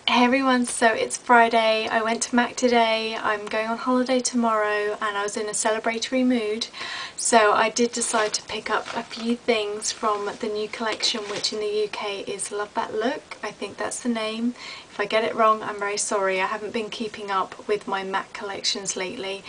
Hey everyone, so it's Friday. I went to MAC today, I'm going on holiday tomorrow and I was in a celebratory mood, so I did decide to pick up a few things from the new collection, which in the UK is Love That Look. I think that's the name. If I get it wrong, I'm very sorry. I haven't been keeping up with my MAC collections lately,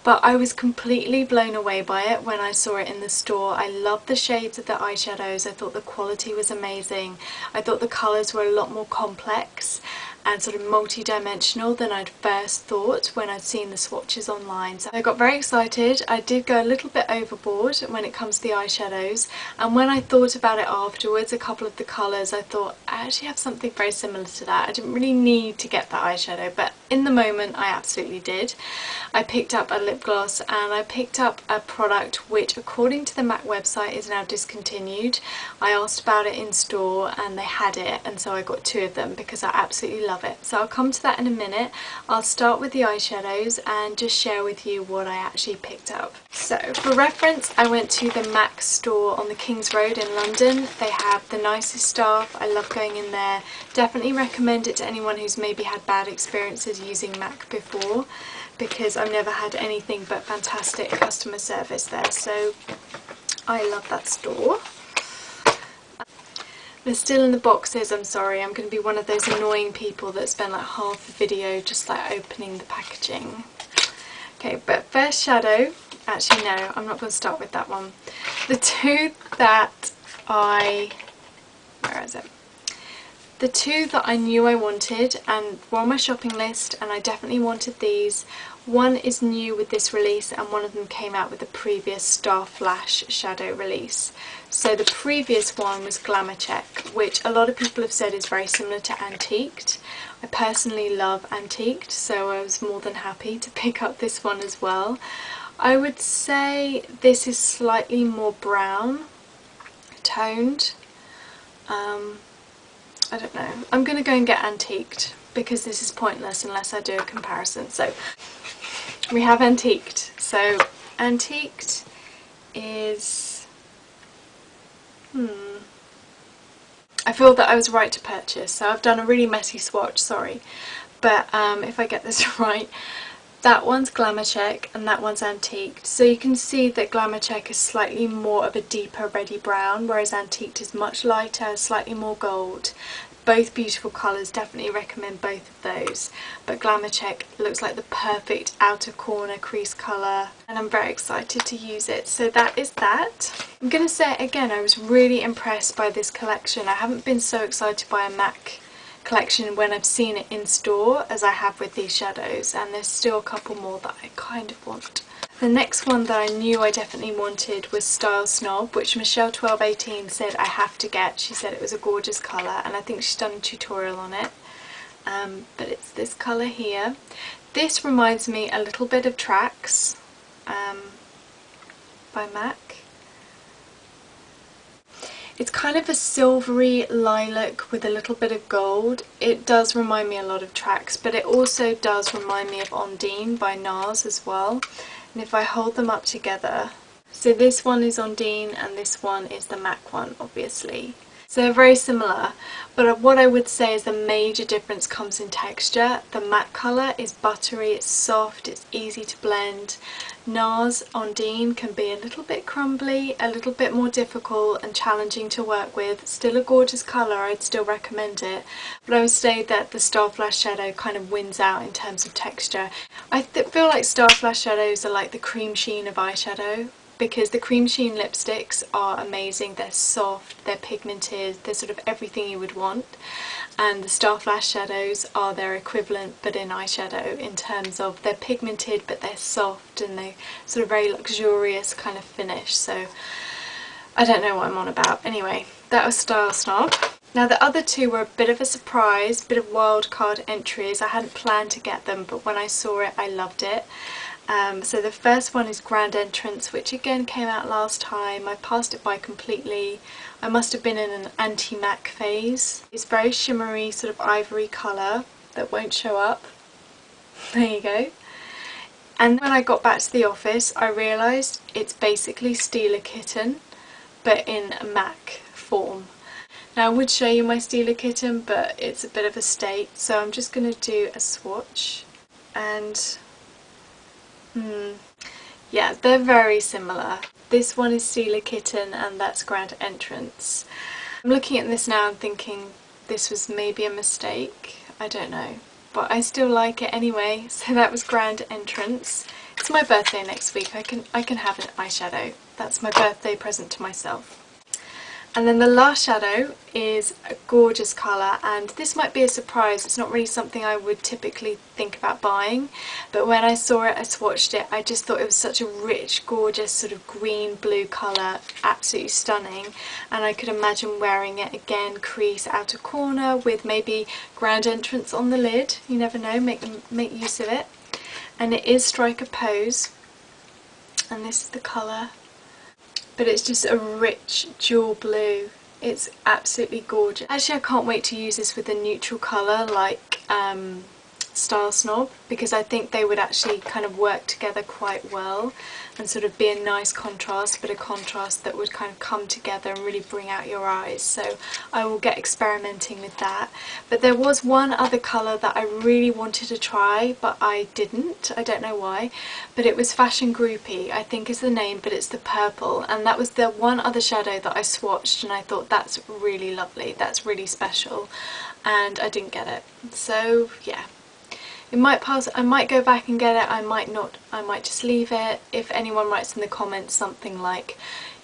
but I was completely blown away by it when I saw it in the store. I loved the shades of the eyeshadows. I thought the quality was amazing. I thought the colours were a lot more complex and sort of multi-dimensional than I'd first thought when I'd seen the swatches online. So I got very excited. I did go a little bit overboard when it comes to the eyeshadows, and when I thought about it afterwards, a couple of the colours, I thought I actually have something very similar to that. I didn't really need to get that eyeshadow, but in the moment I absolutely did. I picked up a lip gloss and I picked up a product which, according to the MAC website, is now discontinued. I asked about it in store and they had it, and so I got two of them because I absolutely love it. So I'll come to that in a minute. I'll start with the eyeshadows and just share with you what I actually picked up. So for reference, I went to the MAC store on the King's Road in London. They have the nicest staff. I love going in there. Definitely recommend it to anyone who's maybe had bad experiences using MAC before, because I've never had anything but fantastic customer service there, so I love that store. They're still in the boxes, I'm sorry. I'm going to be one of those annoying people that spend like half the video just like opening the packaging. Okay, but first shadow, actually no, I'm not going to start with that one. The two that where is it? The two that I knew I wanted and were on my shopping list, and I definitely wanted these. One is new with this release and one of them came out with the previous Star Flash shadow release. So the previous one was Glamour Check, which a lot of people have said is very similar to Antiqued. I personally love Antiqued, so I was more than happy to pick up this one as well. I would say this is slightly more brown toned. I don't know. I'm going to go and get Antiqued because this is pointless unless I do a comparison. So we have Antiqued. So Antiqued is... I feel that I was right to purchase. So I've done a really messy swatch, sorry. But if I get this right, that one's Glamour Check and that one's Antiqued. So you can see that Glamour Check is slightly more of a deeper reddy brown, whereas Antiqued is much lighter, slightly more gold. Both beautiful colours, definitely recommend both of those. But Glamour Check looks like the perfect outer corner crease colour and I'm very excited to use it. So that is that. I'm going to say it again, I was really impressed by this collection. I haven't been so excited by a MAC collection when I've seen it in store as I have with these shadows, and there's still a couple more that I kind of want. The next one that I knew I definitely wanted was Style Snob, which Michelle1218 said I have to get. She said it was a gorgeous colour and I think she's done a tutorial on it. But it's this colour here. This reminds me a little bit of Tracks by MAC. It's kind of a silvery lilac with a little bit of gold. It does remind me a lot of Tracks, but it also does remind me of Ondine by NARS as well. And if I hold them up together, so this one is Ondine and this one is the MAC one, obviously. So they're very similar, but what I would say is the major difference comes in texture. The MAC colour is buttery, it's soft, it's easy to blend. NARS Ondine can be a little bit crumbly, a little bit more difficult and challenging to work with. Still a gorgeous colour, I'd still recommend it, but I would say that the Star Flash shadow kind of wins out in terms of texture. I feel like Star Flash shadows are like the cream sheen of eyeshadow, because the cream sheen lipsticks are amazing. They're soft, they're pigmented, they're sort of everything you would want, and the Star Flash shadows are their equivalent but in eyeshadow, in terms of they're pigmented but they're soft and they sort of very luxurious kind of finish. So I don't know what I'm on about. Anyway, that was Style Snob. Now the other two were a bit of a surprise, bit of wild card entries. I hadn't planned to get them, but when I saw it I loved it. So the first one is Grand Entrance, which again came out last time. I passed it by completely. I must have been in an anti-MAC phase. It's very shimmery, sort of ivory colour that won't show up. There you go. And when I got back to the office I realised it's basically Steal a Kitten but in a MAC form. Now I would show you my Steeler kitten, but it's a bit of a state, so I'm just going to do a swatch. And yeah, they're very similar. This one is Steeler Kitten and that's Grand Entrance. I'm looking at this now and thinking this was maybe a mistake, I don't know, but I still like it anyway. So that was Grand Entrance. It's my birthday next week, I can have an eyeshadow. That's my birthday present to myself. And then the last shadow is a gorgeous colour, and this might be a surprise. It's not really something I would typically think about buying, but when I saw it, I swatched it, I just thought it was such a rich, gorgeous sort of green blue colour, absolutely stunning, and I could imagine wearing it again, crease, outer corner, with maybe Grand Entrance on the lid. You never know, make use of it. And it is Striker Pose, and this is the colour. But it's just a rich jewel blue. It's absolutely gorgeous. Actually, I can't wait to use this with a neutral colour like Style Snob, because I think they would actually kind of work together quite well and sort of be a nice contrast, but a contrast that would kind of come together and really bring out your eyes. So I will get experimenting with that. But there was one other colour that I really wanted to try, but I didn't. I don't know why, but it was Fashion Groupie, I think is the name, but it's the purple, and that was the one other shadow that I swatched and I thought that's really lovely, that's really special, and I didn't get it. So yeah. It might pass, I might go back and get it, I might not, I might just leave it. If anyone writes in the comments something like,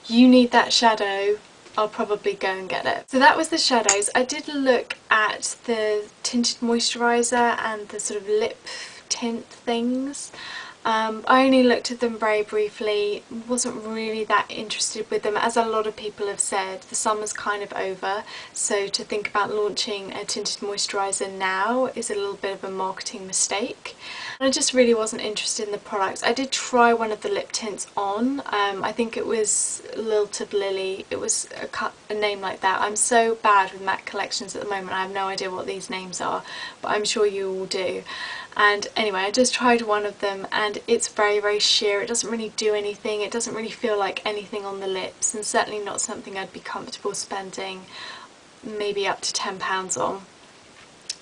you need that shadow, I'll probably go and get it. So that was the shadows. I did look at the tinted moisturiser and the sort of lip tint things. I only looked at them very briefly, wasn't really that interested with them. As a lot of people have said, the summer's kind of over, so to think about launching a tinted moisturiser now is a little bit of a marketing mistake. And I just really wasn't interested in the products. I did try one of the lip tints on, I think it was Lilt of Lily, it was a name like that. I'm so bad with MAC collections at the moment, I have no idea what these names are, but I'm sure you all do. And anyway, I just tried one of them and it's very, very sheer. It doesn't really do anything. It doesn't really feel like anything on the lips, and certainly not something I'd be comfortable spending maybe up to £10 on.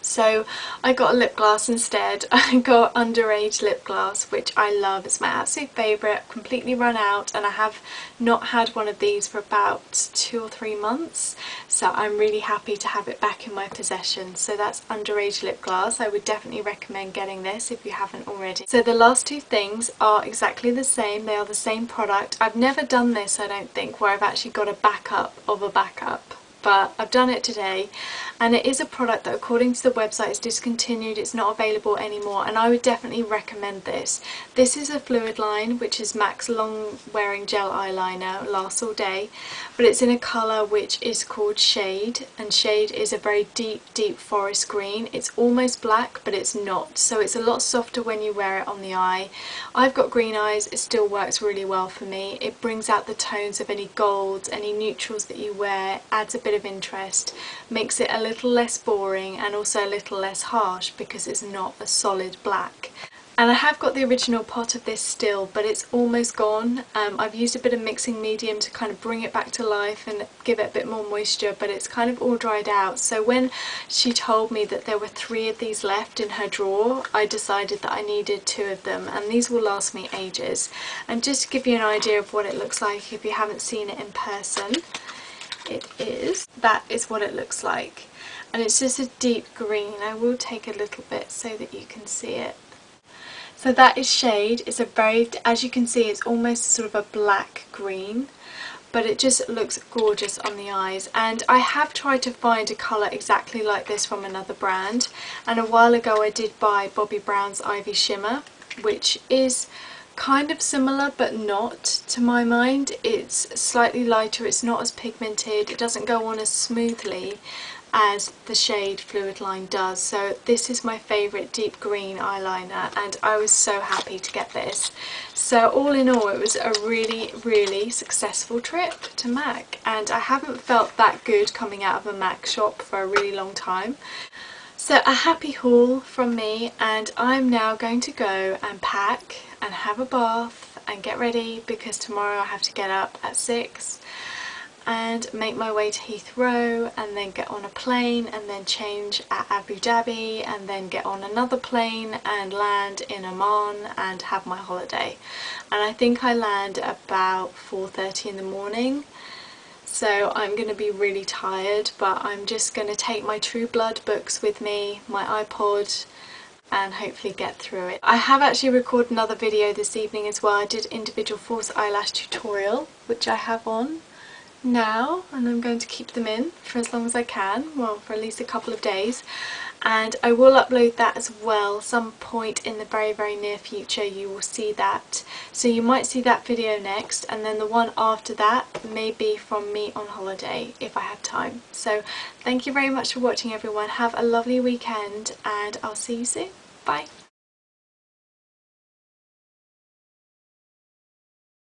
So I got a lip gloss instead. I got Underage lip gloss, which I love. It's my absolute favourite. I've completely run out and I have not had one of these for about 2 or 3 months. So I'm really happy to have it back in my possession. So that's Underage lip gloss. I would definitely recommend getting this if you haven't already. So the last two things are exactly the same. They are the same product. I've never done this, I don't think, where I've actually got a backup of a backup. But I've done it today, and it is a product that according to the website is discontinued, it's not available anymore, and I would definitely recommend this. This is a fluid line, which is MAC's long wearing gel eyeliner, lasts all day, but it's in a colour which is called Shade, and Shade is a very deep forest green. It's almost black, but it's not, so it's a lot softer when you wear it on the eye. I've got green eyes, it still works really well for me. It brings out the tones of any golds, any neutrals that you wear, adds a bit of interest, makes it a little less boring and also a little less harsh because it's not a solid black. And I have got the original pot of this still, but it's almost gone. I've used a bit of mixing medium to kind of bring it back to life and give it a bit more moisture, but it's kind of all dried out. So when she told me that there were 3 of these left in her drawer, I decided that I needed 2 of them, and these will last me ages. And just to give you an idea of what it looks like if you haven't seen it in person, that is what it looks like, and it's just a deep green. I will take a little bit so that you can see it. So that is Shade. It's a very, as you can see, it's almost sort of a black green, but it just looks gorgeous on the eyes. And I have tried to find a colour exactly like this from another brand, and a while ago I did buy Bobbi Brown's Ivy Shimmer, which is kind of similar but not, to my mind. It's slightly lighter, it's not as pigmented, it doesn't go on as smoothly as the Shade fluid line does. So this is my favourite deep green eyeliner, and I was so happy to get this. So all in all, it was a really successful trip to MAC, and I haven't felt that good coming out of a MAC shop for a really long time. So a happy haul from me, and I'm now going to go and pack and have a bath and get ready because tomorrow I have to get up at 6. and make my way to Heathrow and then get on a plane and then change at Abu Dhabi and then get on another plane and land in Oman and have my holiday. And I think I land about 4:30 in the morning. So I'm going to be really tired, but I'm just going to take my True Blood books with me, my iPod, and hopefully get through it. I have actually recorded another video this evening as well. I did individual false eyelash tutorial, which I have on now, and I'm going to keep them in for as long as I can, well, for at least a couple of days. And I will upload that as well some point in the very near future. You will see that, so you might see that video next, and then the one after that may be from me on holiday if I have time. So thank you very much for watching, everyone. Have a lovely weekend and I'll see you soon. Bye.